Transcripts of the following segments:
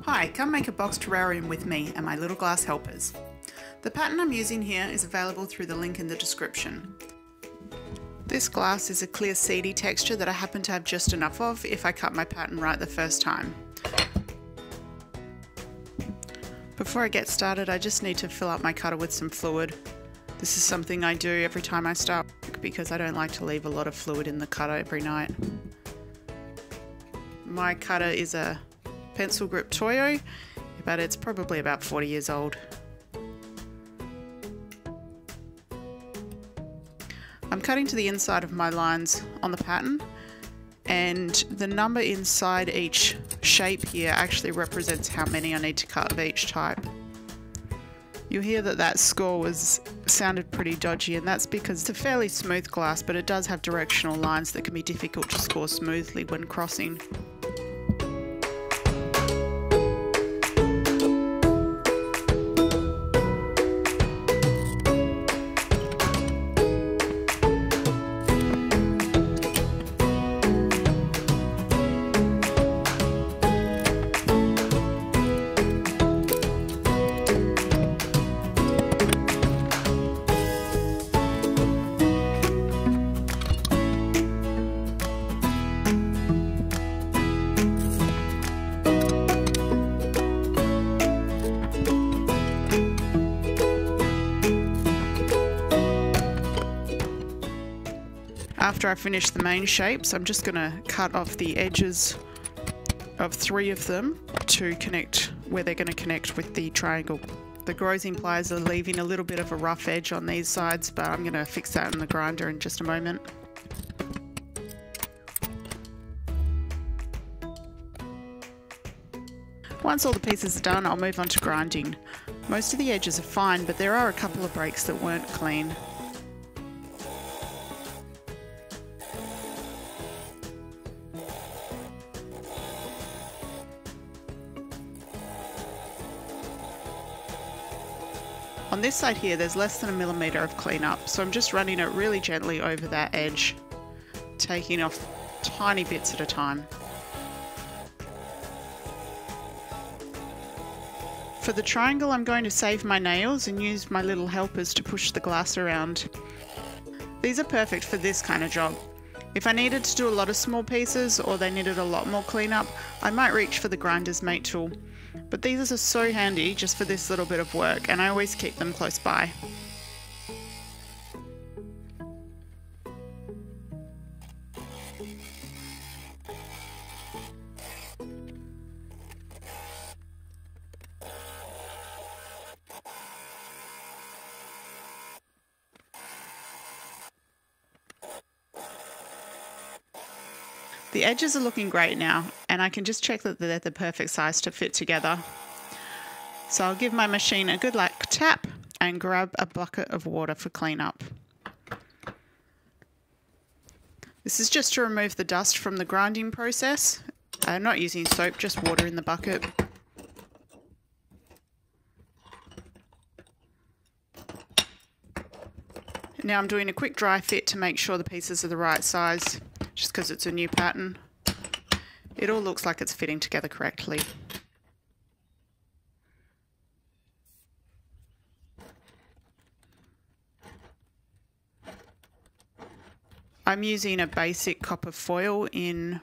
Hi, come make a box terrarium with me and my little glass helpers. The pattern I'm using here is available through the link in the description. This glass is a clear seedy texture that I happen to have just enough of if I cut my pattern right the first time. Before I get started, I just need to fill up my cutter with some fluid. This is something I do every time I start because I don't like to leave a lot of fluid in the cutter every night. My cutter is a pencil grip Toyo, but it's probably about 40 years old. I'm cutting to the inside of my lines on the pattern, and the number inside each shape here actually represents how many I need to cut of each type. You'll hear that score sounded pretty dodgy, and that's because it's a fairly smooth glass, but it does have directional lines that can be difficult to score smoothly when crossing. After I finish the main shapes, I'm just going to cut off the edges of 3 of them to connect where they're going to connect with the triangle. The grazing pliers are leaving a little bit of a rough edge on these sides, but I'm going to fix that in the grinder in just a moment. Once all the pieces are done, I'll move on to grinding. Most of the edges are fine, but there are a couple of breaks that weren't clean. On this side here, there's less than 1 millimeter of cleanup, so I'm just running it really gently over that edge, taking off tiny bits at a time. For the triangle, I'm going to save my nails and use my little helpers to push the glass around. These are perfect for this kind of job. If I needed to do a lot of small pieces or they needed a lot more cleanup, I might reach for the grinder's mate tool. But these are so handy just for this little bit of work, and I always keep them close by. The edges are looking great now, and I can just check that they're the perfect size to fit together. So I'll give my machine a good tap and grab a bucket of water for cleanup. This is just to remove the dust from the grinding process. I'm not using soap, just water in the bucket. Now I'm doing a quick dry fit to make sure the pieces are the right size, just because it's a new pattern. It all looks like it's fitting together correctly. I'm using a basic copper foil in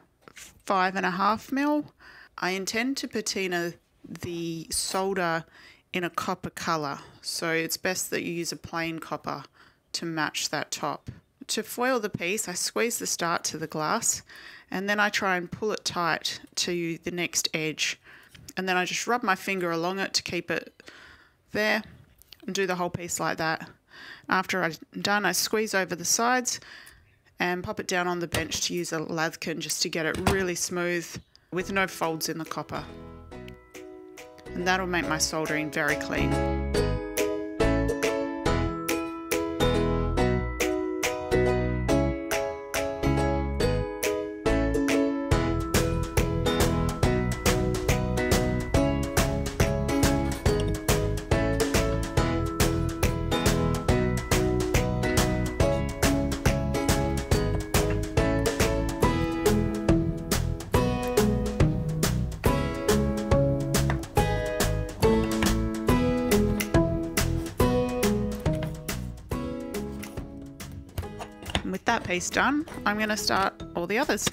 5.5 mil. I intend to patina the solder in a copper colour, so it's best that you use a plain copper to match that top. To foil the piece, I squeeze the start to the glass, and then I try and pull it tight to the next edge, and then I just rub my finger along it to keep it there and do the whole piece like that. After I'm done, I squeeze over the sides and pop it down on the bench to use a lathe just to get it really smooth with no folds in the copper. And that'll make my soldering very clean. that piece done, I'm going to start all the others.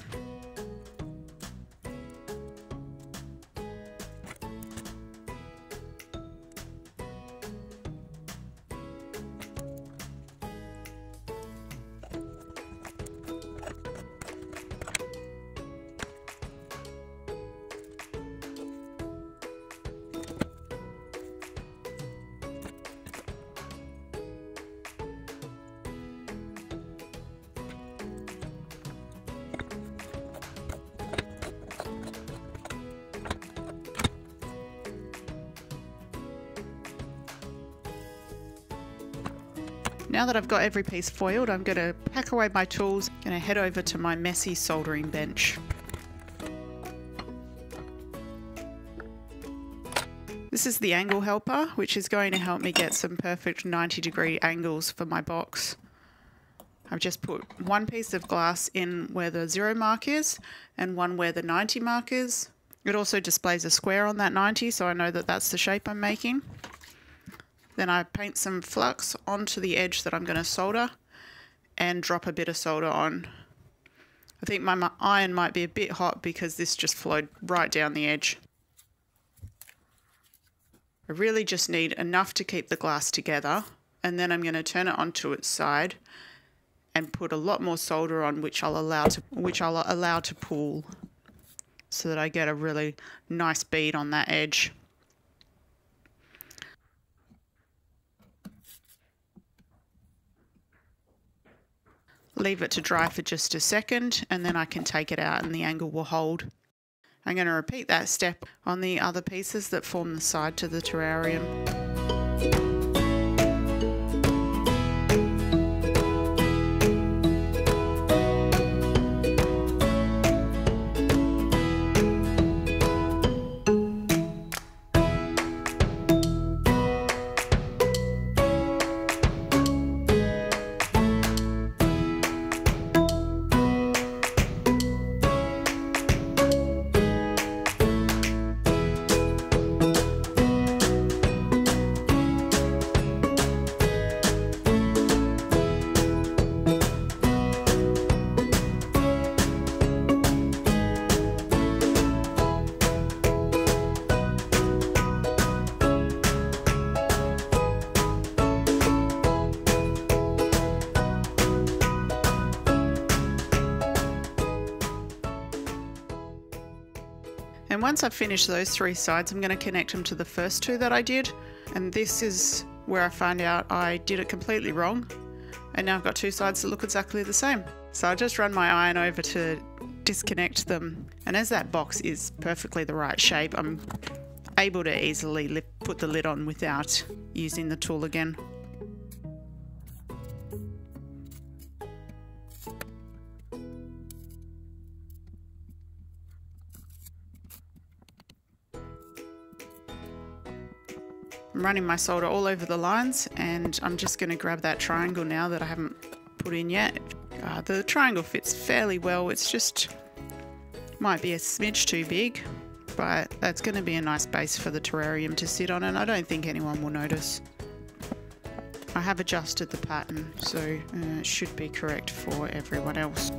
Now that I've got every piece foiled, I'm going to pack away my tools, going to head over to my messy soldering bench. This is the angle helper, which is going to help me get some perfect 90-degree angles for my box. I've just put one piece of glass in where the 0 mark is and one where the 90 mark is. It also displays a square on that 90, so I know that that's the shape I'm making. Then I paint some flux onto the edge that I'm going to solder and drop a bit of solder on. I think my iron might be a bit hot because this just flowed right down the edge. I really just need enough to keep the glass together, and then I'm going to turn it onto its side and put a lot more solder on, which I'll allow to pool, so that I get a really nice bead on that edge. Leave it to dry for just a second, and then I can take it out and the angle will hold. I'm going to repeat that step on the other pieces that form the side to the terrarium. And once I've finished those 3 sides, I'm going to connect them to the first 2 that I did. And this is where I find out I did it completely wrong. And now I've got 2 sides that look exactly the same. So I just run my iron over to disconnect them. And as that box is perfectly the right shape, I'm able to easily put the lid on without using the tool again. I'm running my solder all over the lines, and I'm just going to grab that triangle now that I haven't put in yet. The triangle fits fairly well, it's just might be a smidge too big, but that's going to be a nice base for the terrarium to sit on, and I don't think anyone will notice. I have adjusted the pattern, so it should be correct for everyone else.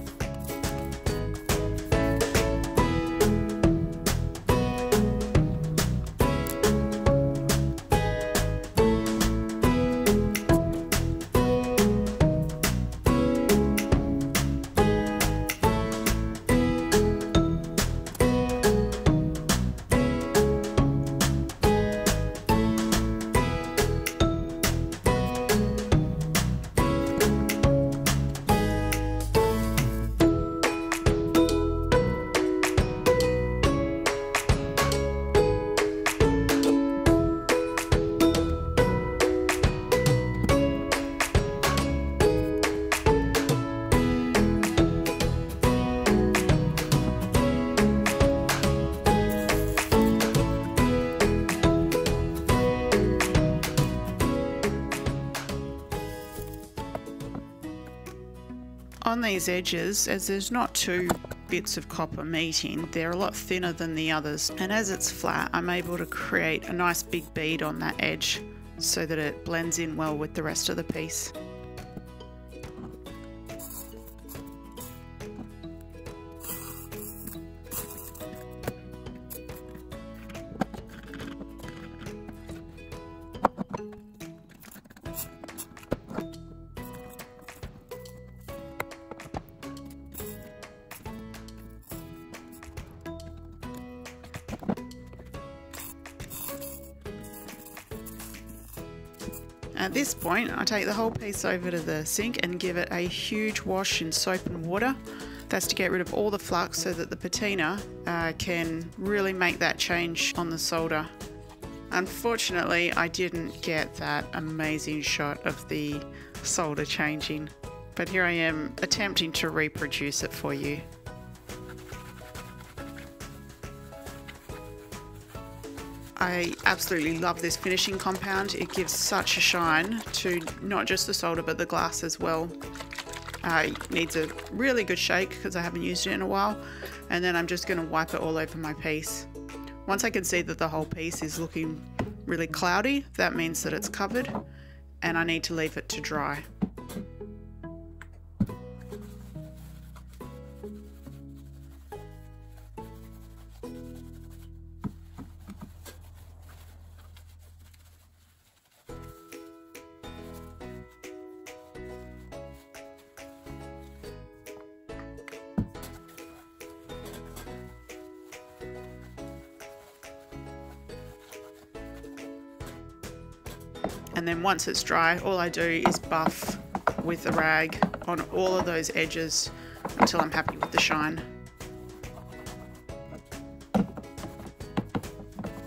On these edges, as there's not 2 bits of copper meeting, they're a lot thinner than the others, and as it's flat I'm able to create a nice big bead on that edge so that it blends in well with the rest of the piece. At this point, I take the whole piece over to the sink and give it a huge wash in soap and water. That's to get rid of all the flux so that the patina can really make that change on the solder. Unfortunately, I didn't get that amazing shot of the solder changing, but here I am attempting to reproduce it for you. I absolutely love this finishing compound. It gives such a shine to not just the solder but the glass as well. It needs a really good shake because I haven't used it in a while, and then I'm just going to wipe it all over my piece. Once I can see that the whole piece is looking really cloudy, that means that it's covered and I need to leave it to dry. And then once it's dry, all I do is buff with a rag on all of those edges until I'm happy with the shine.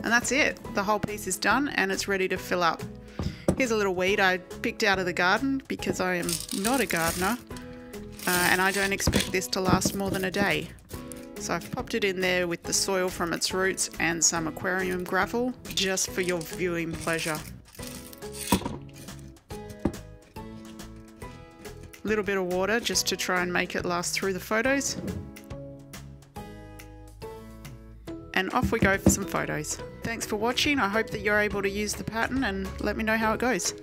And that's it. The whole piece is done and it's ready to fill up. Here's a little weed I picked out of the garden because I am not a gardener and I don't expect this to last more than a day. So I've popped it in there with the soil from its roots and some aquarium gravel just for your viewing pleasure. Little bit of water just to try and make it last through the photos. And off we go for some photos. Thanks for watching. I hope that you're able to use the pattern and let me know how it goes.